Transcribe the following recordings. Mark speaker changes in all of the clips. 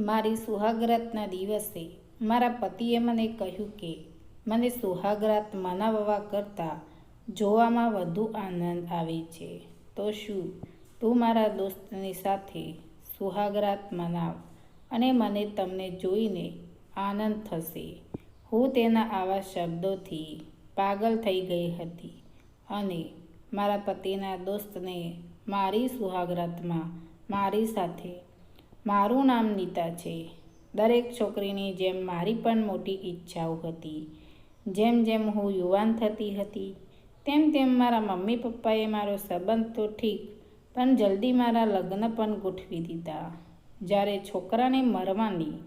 Speaker 1: મારી સુહાગરાતના દિવસે મારા પતિએ મને કહ્યું કે મને સુહાગરાત મનાવવા કરતાં જોવામાં વધુ આનંદ આવે છે. તો શું તું મારા દોસ્તની સાથે સુહાગરાત મનાવ અને મને તમને જોઈને આનંદ થશે. હું તેના આવા શબ્દોથી પાગલ થઈ ગઈ હતી અને મારા પતિના દોસ્તને મારી સુહાગરાતમાં મારી સાથે. મારું નામ નીતા છે. દરેક છોકરીની જેમ મારી પણ મોટી ઈચ્છાઓ હતી. જેમ જેમ હું યુવાન થતી હતી તેમ તેમ મારા મમ્મી પપ્પાએ મારો સંબંધ તો ઠીક પણ જલ્દી મારા લગ્ન પણ ગોઠવી દીધા. જ્યારે છોકરાને મરવાની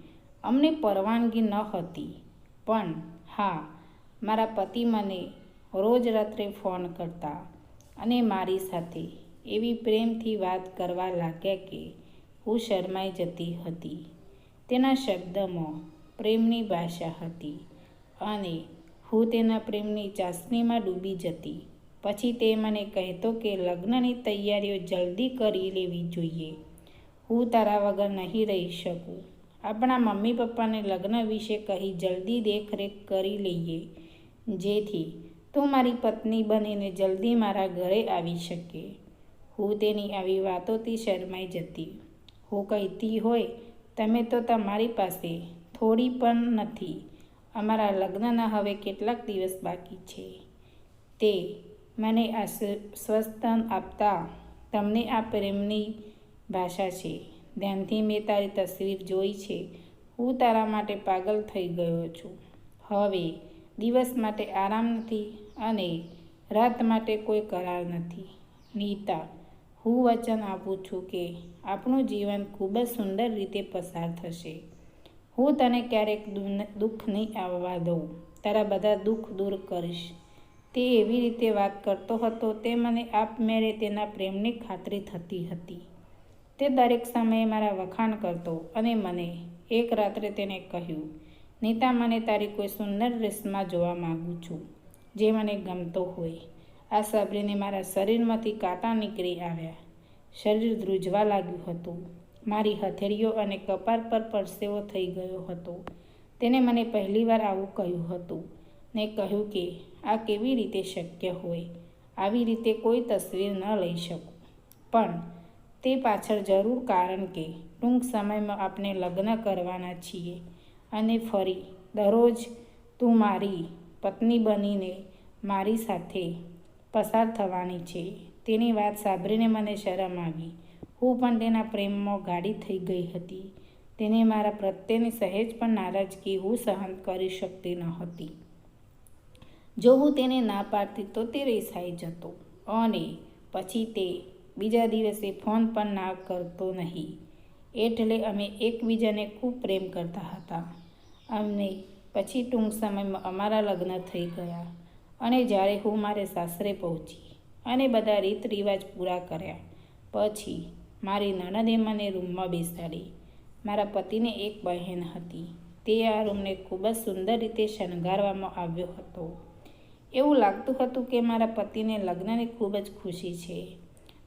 Speaker 1: અમને પરવાનગી ન હતી, પણ હા, મારા પતિ મને રોજ રાત્રે ફોન કરતા અને મારી સાથે એવી પ્રેમથી વાત કરવા લાગ્યા કે હું શરમાઈ જતી હતી. તેના શબ્દમાં પ્રેમની ભાષા હતી અને હું તેના પ્રેમની ચાસણીમાં ડૂબી જતી. પછી તે મને કહેતો કે લગ્નની તૈયારીઓ જલ્દી કરી લેવી જોઈએ. હું તારા વગર નહીં રહી શકું. આપણા મમ્મી પપ્પાને લગ્ન વિશે કહી જલ્દી દેખરેખ કરી લઈએ, જેથી તું મારી પત્ની બનીને જલ્દી મારા ઘરે આવી શકે. હું તેની આવી વાતોથી શરમાઈ જતી. હું કહેતી હોય, તમે તો તમારી પાસે થોડી પણ નથી. અમારા લગ્નના હવે કેટલાક દિવસ બાકી છે. તે મને આશ્વાસન આપતા, તમને આ પ્રેમની ભાષા છે. ધ્યાનથી મેં તારી તસવીર જોઈ છે. હું તારા માટે પાગલ થઈ ગયો છું. હવે દિવસ માટે આરામ નથી અને રાત માટે કોઈ કરાર નથી. નીતા, હું વચન આપું છું કે આપણું જીવન ખૂબ જ સુંદર રીતે પસાર થશે. હું તને ક્યારેક દુઃખ નહીં આવવા દઉં. તારા બધા દુઃખ દૂર કરીશ. તે એવી રીતે વાત કરતો હતો તે મને આપમેળે તેના પ્રેમની ખાતરી થતી હતી. તે દરેક સમયે મારા વખાણ કરતો અને મને એક રાત્રે તેને કહ્યું, નીતા, મને તારી કોઈ સુંદર ડ્રેસમાં જોવા માગું છું જે મને ગમતો હોય. આ સાંભળીને મારા શરીરમાંથી કાંટા નીકળી આવ્યા. શરીર ધ્રુજવા લાગ્યું હતું. મારી હથેળીઓ અને કપાળ પર પરસેવો થઈ ગયો હતો. તેને મને પહેલીવાર આવું કહ્યું હતું ને કહ્યું કે આ કેવી રીતે શક્ય હોય. આવી રીતે કોઈ તસવીર ન લઈ શકું. પણ તે પાછળ જરૂર કારણ કે ટૂંક સમયમાં આપણે લગ્ન કરવાના છીએ અને ફરી દરરોજ તું મારી પત્ની બનીને મારી સાથે પસાર થવાની છે. તેની વાત સાંભળીને મને શરમ આવી. હું પણ તેના પ્રેમમાં ગાડી થઈ ગઈ હતી. તેને મારા પ્રત્યેની સહેજ પણ નારાજગી હું સહન કરી શકતી ન હતી. જો હું તેને ના પાડતી તો તે રિસાઈ જતો અને પછી તે બીજા દિવસે ફોન પણ ના કરતો નહીં. એટલે અમે એકબીજાને ખૂબ પ્રેમ કરતા હતા. અમને પછી ટૂંક સમયમાં અમારા લગ્ન થઈ ગયા અને જ્યારે હું મારે સાસરે પહોંચી અને બધા રીત રિવાજ પૂરા કર્યા પછી મારી નણંદે મને રૂમમાં બેસાડી. મારા પતિને એક બહેન હતી. તે આ રૂમને ખૂબ જ સુંદર રીતે શણગારવામાં આવ્યો હતો. એવું લાગતું હતું કે મારા પતિને લગ્નની ખૂબ જ ખુશી છે.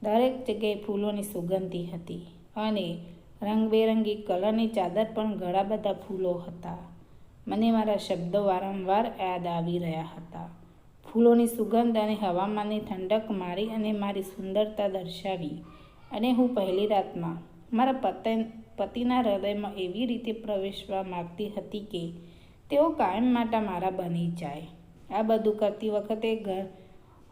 Speaker 1: દરેક જગ્યાએ ફૂલોની સુગંધી હતી અને રંગબેરંગી કલરની ચાદર પણ ઘણા બધા ફૂલો હતા. મને મારા શબ્દો વારંવાર યાદ આવી રહ્યા હતા. ફૂલોની સુગંધ અને હવામાનની ઠંડક મારી અને મારી સુંદરતા દર્શાવી અને હું પહેલી રાતમાં મારા પતિના હૃદયમાં એવી રીતે પ્રવેશવા માગતી હતી કે તેઓ કાયમ માટે મારા બની જાય. આ બધું કરતી વખતે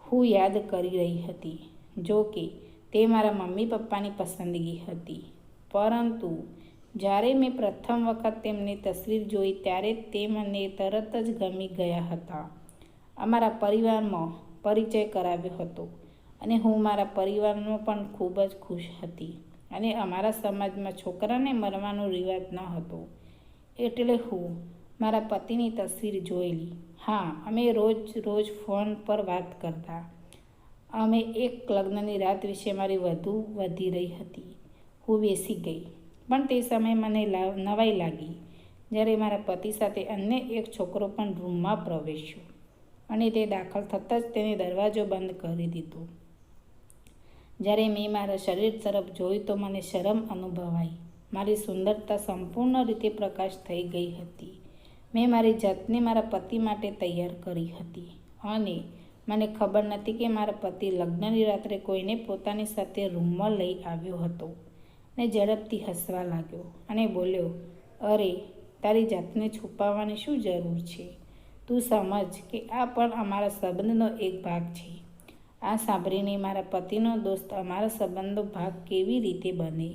Speaker 1: હું યાદ કરી રહી હતી. જો કે તે મારા મમ્મી પપ્પાની પસંદગી હતી, પરંતુ જ્યારે મેં પ્રથમ વખત તેમની તસવીર જોઈ ત્યારે તે મને તરત જ ગમી ગયા હતા. અમારા પરિવારમાં પરિચય કરાવ્યો હતો અને હું મારા પરિવારમાં પણ ખૂબ જ ખુશ હતી અને અમારા સમાજમાં છોકરાને મરવાનો રિવાજ ન હતો. એટલે હું મારા પતિની તસવીર જોયેલી. હા, અમે રોજ ફોન પર વાત કરતા. અમે એક લગ્નની રાત વિશે મારી વધુ વધી રહી હતી. હું બેસી ગઈ, પણ તે સમયે મને નવાઈ લાગી જ્યારે મારા પતિ સાથે અન્ય એક છોકરો પણ રૂમમાં પ્રવેશ્યો અને તે દાખલ થતાં જ તેને દરવાજો બંધ કરી દીધો. જ્યારે મેં મારા શરીર તરફ જોયું તો મને શરમ અનુભવાઈ. મારી સુંદરતા સંપૂર્ણ રીતે પ્રકાશ થઈ ગઈ હતી. મેં મારી જાતને મારા પતિ માટે તૈયાર કરી હતી અને મને ખબર નથી કે મારા પતિ લગ્નની રાત્રે કોઈને પોતાની સાથે રૂમમાં લઈ આવ્યો હતો. ને ઝડપથી હસવા લાગ્યો અને બોલ્યો, અરે, તારી જાતને છુપાવવાની શું જરૂર છે? તું સમજ કે આ પણ અમારા સંબંધનો એક ભાગ છે. આ સાંભળીને મારા પતિનો દોસ્ત અમારા સંબંધનો ભાગ કેવી રીતે બને?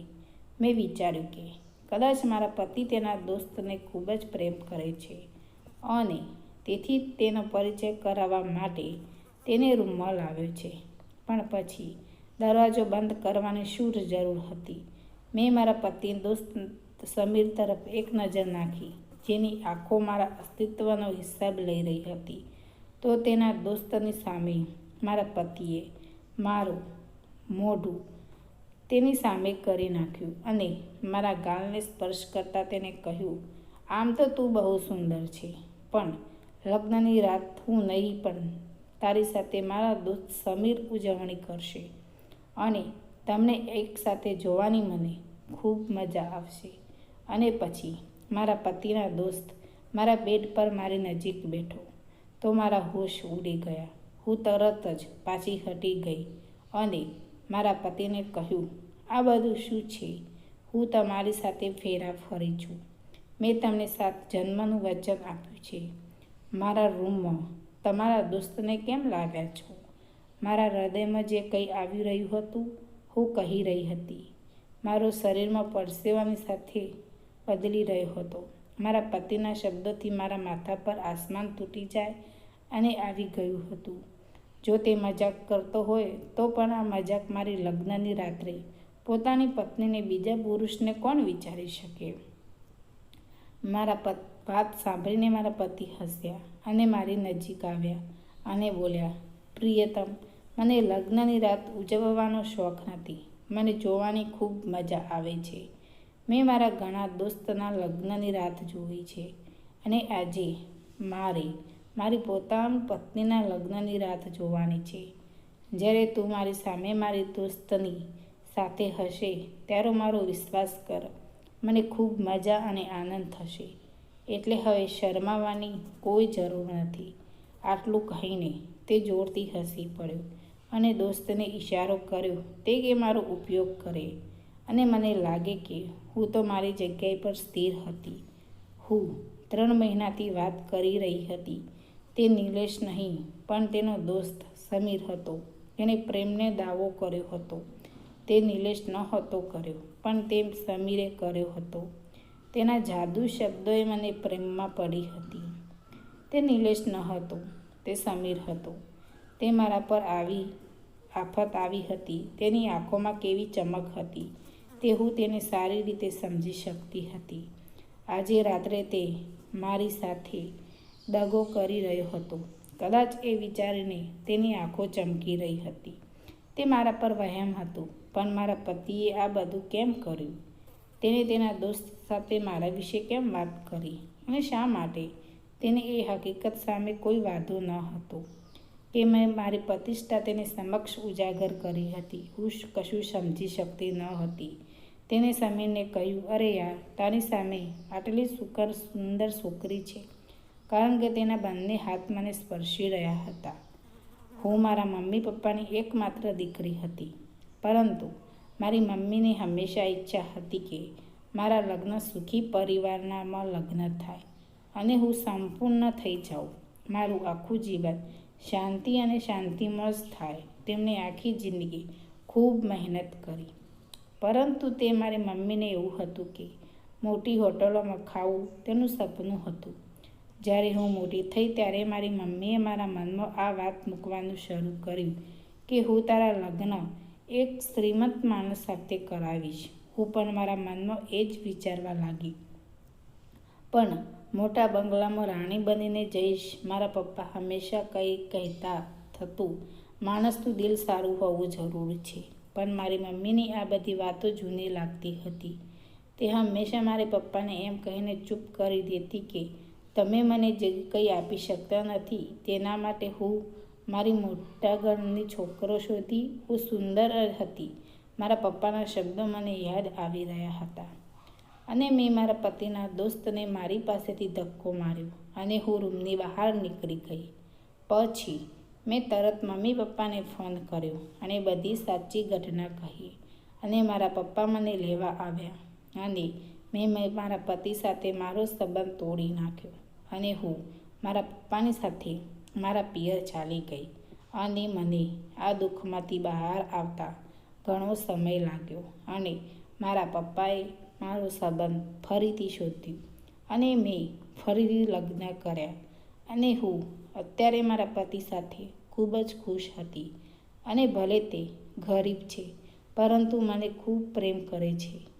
Speaker 1: મેં વિચાર્યું કે કદાચ મારા પતિ તેના દોસ્તને ખૂબ જ પ્રેમ કરે છે અને તેથી તેનો પરિચય કરાવવા માટે તેને રૂમમાં લાવ્યો છે. પણ પછી દરવાજો બંધ કરવાની શું જરૂર હતી? મેં મારા પતિ દોસ્ત સમીર તરફ એક નજર નાખી, જેની આંખો મારા અસ્તિત્વનો હિસાબ લઈ રહી હતી. તો તેના દોસ્તની સામે મારા પતિએ મારું મોઢું તેની સામે કરી નાખ્યું અને મારા ગાલને સ્પર્શ કરતાં તેને કહ્યું, આમ તો તું બહુ સુંદર છે, પણ લગ્નની રાત હું નહીં પણ તારી સાથે મારા દોસ્ત સમીર ઉજવણી કરશે અને તમને એકસાથે જોવાની મને ખૂબ મજા આવશે. અને પછી મારા પતિના દોસ્ત મારા બેડ પર મારી નજીક બેઠો તો મારા હોશ ઉડી ગયા. હું તરત જ પાછી હટી ગઈ અને મારા પતિને કહ્યું, આ બધું શું છે? હું તમારી સાથે ફેરા ફરી છું. મેં તમને 7 જન્મનું વચન આપ્યું છે. મારા રૂમમાં તમારા દોસ્તને કેમ લાવ્યા છો? મારા હૃદયમાં જે કંઈ આવી રહ્યું હતું, હું કહી રહી હતી. મારો શરીરમાં પરસેવાની સાથે બદલી રહ્યો હતો. મારા પતિના શબ્દોથી મારા માથા પર આસમાન તૂટી જાય અને આવી ગયું હતું. જો તે મજાક કરતો હોય તો પણ આ મજાક મારી લગ્નની રાત્રે પોતાની પત્નીને બીજા પુરુષને કોણ વિચારી શકે? મારા વાત સાંભળીને મારા પતિ હસ્યા અને મારી નજીક આવ્યા અને બોલ્યા, પ્રિયતમ, મને લગ્નની રાત ઉજવવાનો શોખ નથી. મને જોવાની ખૂબ મજા આવે છે. મેં મારા ઘણા દોસ્તના લગ્નની રાત જોઈ છે અને આજે મારી પોતાની પત્નીના લગ્નની રાત જોવાની છે. જ્યારે તું મારી સામે મારી દોસ્તની સાથે હશે ત્યારે મારો વિશ્વાસ કર, મને ખૂબ મજા અને આનંદ થશે. એટલે હવે શરમાવાની કોઈ જરૂર નથી. આટલું કહીને તે જોરથી હસી પડ્યો અને દોસ્તને ઈશારો કર્યો તે કે મારો ઉપયોગ કરે અને મને લાગે કે હું તો મારી જગ્યાએ પર સ્થિર હતી. હું 3 મહિનાથી વાત કરી રહી હતી. તે નિલેશ નહીં પણ તેનો દોસ્ત સમીર હતો. તેણે પ્રેમને દાવો કર્યો હતો. તે નિલેશ ન હતો કર્યો પણ તે સમીરે કર્યો હતો. તેના જાદુ શબ્દોએ મને પ્રેમમાં પડી હતી. તે નિલેશ ન હતો, તે સમીર હતો. તે મારા પર આફત આવી હતી. તેની આંખોમાં કેવી ચમક હતી તે હું તેને સારી રીતે સમજી શકતી હતી. આજે રાત્રે તે મારી સાથે દગો કરી રહ્યો હતો. કદાચ એ વિચારીને તેની આંખો ચમકી રહી હતી. તે મારા પર વહેમ હતું. પણ મારા પતિએ આ બધું કેમ કર્યું? તેણે તેના દોસ્ત સાથે મારા વિશે કેમ વાત કરી અને શા માટે? તેને એ હકીકત સામે કોઈ વાંધો ન હતો કે મેં મારી પ્રતિષ્ઠા તેની સમક્ષ ઉજાગર કરી હતી. હું કશું સમજી શકતી ન હતી. તેણે સમીરને કહ્યું, અરે યાર, તારી સામે આટલી સુંદર છોકરી છે. કારણ કે તેના બંને હાથ મને સ્પર્શી રહ્યા હતા. હું મારા મમ્મી પપ્પાની એકમાત્ર દીકરી હતી. પરંતુ મારી મમ્મીને હંમેશા ઈચ્છા હતી કે મારા લગ્ન સુખી પરિવારનામાં લગ્ન થાય અને હું સંપૂર્ણ થઈ જાઉં. મારું આખું જીવન શાંતિ અને શાંતિમય થાય. તેમણે આખી જિંદગી ખૂબ મહેનત કરી. પરંતુ તે મારી મમ્મીને એવું હતું કે મોટી હોટલોમાં ખાવું તેનું સપનું હતું. જ્યારે હું મોટી થઈ ત્યારે મારી મમ્મીએ મારા મનમાં આ વાત મૂકવાનું શરૂ કર્યું કે હું તારા લગ્ન એક શ્રીમંત માણસ સાથે કરાવીશ. હું પણ મારા મનમાં એ જ વિચારવા લાગી. પણ મોટા બંગલામાં રાણી બનીને જઈશ. મારા પપ્પા હંમેશા કહેતા થતું, માણસનું દિલ સારું હોવું જરૂરી છે. પણ મારી મમ્મીની આ બધી વાતો જૂની લાગતી હતી. તે હંમેશા મારા પપ્પાને એમ કહીને ચૂપ કરી દેતી કે તમે મને જે કંઈ આપી શકતા નથી તેના માટે હું મારી મોટા ઘરની છોકરો શોધી. હું સુંદર હતી. મારા પપ્પાના શબ્દો મને યાદ આવી રહ્યા હતા. અને મેં મારા પતિના દોસ્તને મારી પાસેથી ધક્કો માર્યો અને હું રૂમની બહાર નીકળી ગઈ. પછી મેં તરત મમ્મી પપ્પાને ફોન કર્યો અને બધી સાચી ઘટના કહી અને મારા પપ્પા મને લેવા આવ્યા અને મેં મારા પતિ સાથે મારો સંબંધ તોડી નાખ્યો અને હું મારા પપ્પાની સાથે મારા પિયર ચાલી ગઈ અને મને આ દુઃખમાંથી બહાર આવતા ઘણો સમય લાગ્યો અને મારા પપ્પાએ મારો સંબંધ ફરીથી શોધ્યો અને મેં ફરીથી લગ્ન કર્યા અને હું અત્યારે મારા પતિ સાથે ખૂબ જ ખુશ હતી અને ભલે તે ગરીબ છે પરંતુ મને ખૂબ પ્રેમ કરે છે.